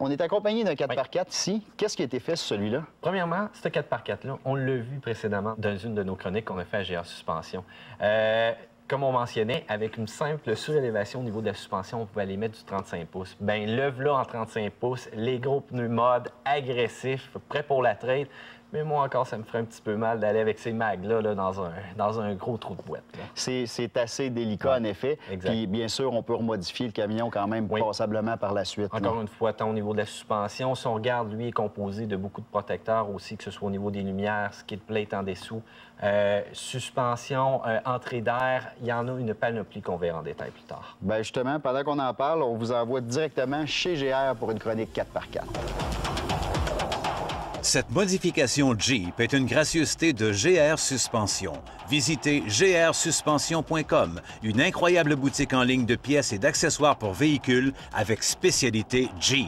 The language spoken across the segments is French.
On est accompagné d'un 4x4 ici. Qu'est-ce qui a été fait sur celui-là? Premièrement, ce 4x4-là, on l'a vu précédemment dans une de nos chroniques qu'on a fait à GR Suspension. Comme on mentionnait, avec une simple surélévation au niveau de la suspension, on pouvait aller mettre du 35 pouces. Bien, le v'là en 35 pouces, les gros pneus mode, agressifs, prêts pour la traite. Mais moi encore, ça me ferait un petit peu mal d'aller avec ces mags-là là, dans un gros trou de boîte. C'est assez délicat, en effet. Exact. Puis, bien sûr, on peut remodifier le camion quand même passablement par la suite. Encore une fois, tant au niveau de la suspension, si on regarde, lui est composé de beaucoup de protecteurs aussi, que ce soit au niveau des lumières, skid plate en dessous, suspension, entrée d'air, il y en a une panoplie qu'on verra en détail plus tard. Bien, justement, pendant qu'on en parle, on vous envoie directement chez GR pour une chronique 4x4. Cette modification Jeep est une gracieuseté de GR Suspension. Visitez grsuspension.com, une incroyable boutique en ligne de pièces et d'accessoires pour véhicules avec spécialité Jeep.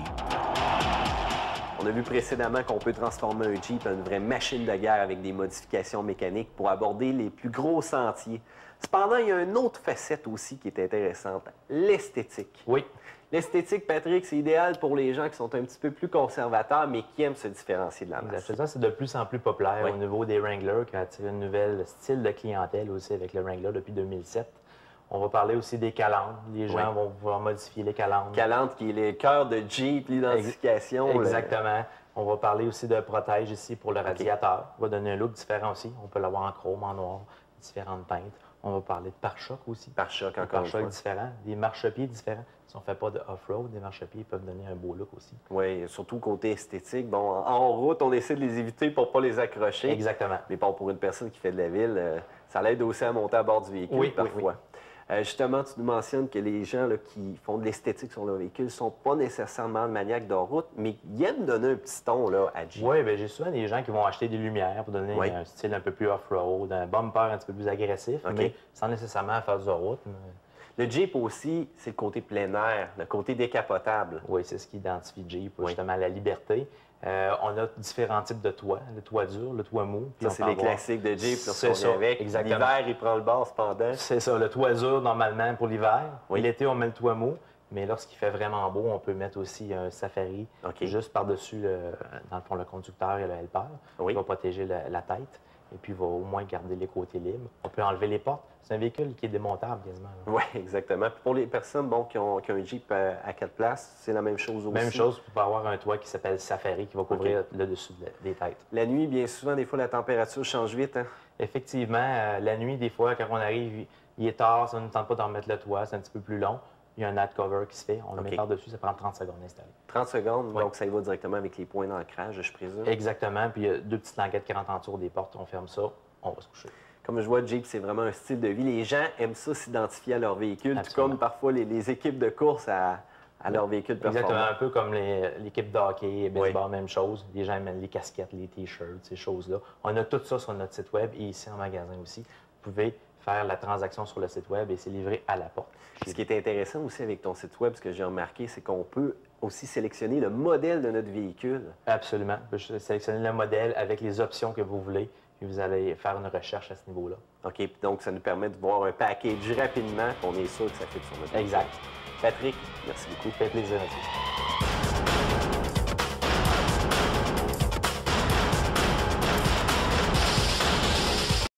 On a vu précédemment qu'on peut transformer un Jeep en une vraie machine de guerre avec des modifications mécaniques pour aborder les plus gros sentiers. Cependant, il y a une autre facette aussi qui est intéressante, l'esthétique. Oui. L'esthétique, Patrick, c'est idéal pour les gens qui sont un petit peu plus conservateurs, mais qui aiment se différencier de la masse. Exactement. C'est de plus en plus populaire Oui. au niveau des Wranglers, qui a attiré un nouvel style de clientèle aussi avec le Wrangler depuis 2007. On va parler aussi des calandres. Les gens vont pouvoir modifier les calandres. Calandre qui est le cœur de Jeep, l'identification. Exactement. On va parler aussi de protège ici pour le radiateur. On va donner un look différent aussi. On peut l'avoir en chrome, en noir, différentes teintes. On va parler de pare-choc aussi. Pare-choc, encore une fois. Pare-choc différents, des marchepieds différents. Si on ne fait pas de off-road, des marchepieds peuvent donner un beau look aussi. Oui, surtout côté esthétique. Bon, en route, on essaie de les éviter pour ne pas les accrocher. Exactement. Mais bon, pour une personne qui fait de la ville, ça l'aide aussi à monter à bord du véhicule parfois. Justement, tu nous mentionnes que les gens là, qui font de l'esthétique sur leur véhicule ne sont pas nécessairement maniaques de route, mais ils aiment donner un petit ton là, à Jeep. Oui, bien, j'ai souvent des gens qui vont acheter des lumières pour donner un style un peu plus off-road, un bumper un petit peu plus agressif, mais sans nécessairement faire de route. Le Jeep aussi, c'est le côté plein air, le côté décapotable. Oui, c'est ce qui identifie Jeep, justement la liberté. On a différents types de toits, le toit dur, le toit mou. Ça, c'est les classiques de Jeep lorsqu'on est avec. Exactement. L'hiver, il prend le bord cependant. C'est ça, le toit dur normalement pour l'hiver. L'été, on met le toit mou. Mais lorsqu'il fait vraiment beau, on peut mettre aussi un safari juste par-dessus, dans le fond, le conducteur et le helper. Qui va protéger la tête. Et puis, va au moins garder les côtés libres. On peut enlever les portes. C'est un véhicule qui est démontable quasiment. Oui, exactement. Puis pour les personnes qui ont un Jeep à 4 places, c'est la même chose aussi. Même chose, vous pouvez avoir un toit qui s'appelle Safari qui va couvrir le dessus des têtes. La nuit, bien souvent, des fois, la température change vite. Hein? Effectivement, la nuit, des fois, quand on arrive, il est tard, ça ne nous tente pas d'en remettre le toit, c'est un petit peu plus long. Il y a un hat cover qui se fait, on le met par-dessus, ça prend 30 secondes à installer. 30 secondes, donc ça y va directement avec les points d'ancrage, je présume. Exactement, puis il y a deux petites languettes qui rentrent en tour des portes, on ferme ça, on va se coucher. Comme je vois, Jeep, c'est vraiment un style de vie. Les gens aiment ça s'identifier à leur véhicule, tout comme parfois les équipes de course à leur véhicule performant. Exactement, un peu comme l'équipe de hockey, baseball, même chose. Les gens aiment les casquettes, les t-shirts, ces choses-là. On a tout ça sur notre site web et ici en magasin aussi. Vous pouvez faire la transaction sur le site web et c'est livré à la porte. Ce qui est intéressant aussi avec ton site web, ce que j'ai remarqué, c'est qu'on peut aussi sélectionner le modèle de notre véhicule. Absolument. Vous pouvez sélectionner le modèle avec les options que vous voulez, puis vous allez faire une recherche à ce niveau-là. OK, donc ça nous permet de voir un package rapidement, qu'on est sûr que ça fait sur notre véhicule. Exact. Patrick, merci beaucoup. Ça fait plaisir, merci.